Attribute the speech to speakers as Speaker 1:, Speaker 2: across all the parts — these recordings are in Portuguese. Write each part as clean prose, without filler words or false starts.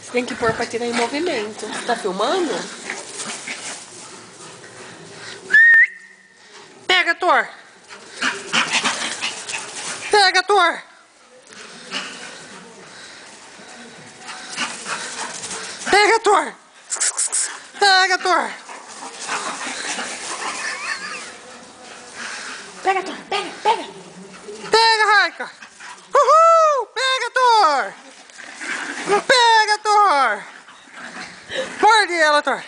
Speaker 1: Você tem que pôr pra tirar em movimento. Você tá filmando?
Speaker 2: Pega, Thor! Pega, Thor! Pega, Thor! Pega, Thor!
Speaker 1: Pega, Thor! Pega, pega!
Speaker 2: Pega, Raika! Uhul! Pega, Thor! Pega, Thor! Morde ela, Thor!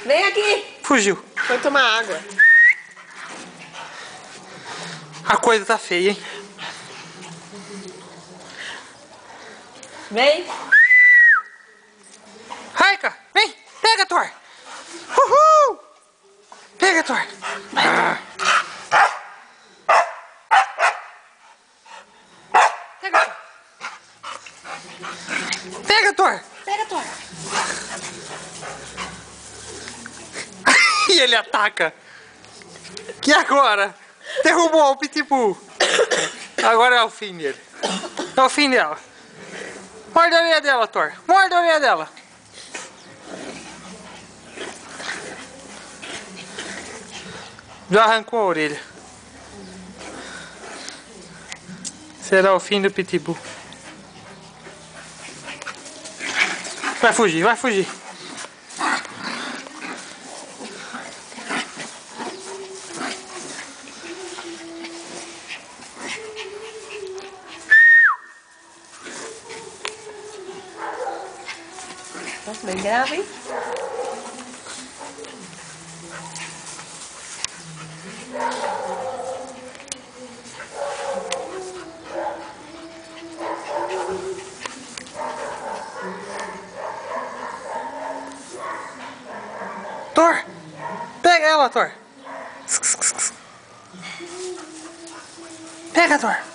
Speaker 1: Vem aqui!
Speaker 2: Fugiu.
Speaker 1: Foi tomar água.
Speaker 2: A coisa tá feia, hein?
Speaker 1: Vem!
Speaker 2: Raika, vem! Pega, Thor! Uhul! Pega, Thor! Pega, Thor! Pega, Thor!
Speaker 1: Pega, Thor!
Speaker 2: E ele ataca! E agora? Derrubou o Pitbull! Agora é o fim dele. É o fim dela. Morde a orelha dela, Thor. Morde a orelha dela. Já arrancou a orelha. Será o fim do Pitbull. Vai fugir, vai fugir.
Speaker 1: Nossa, bem grave, hein?
Speaker 2: Thor! Pega ela, Thor! Pega, Thor!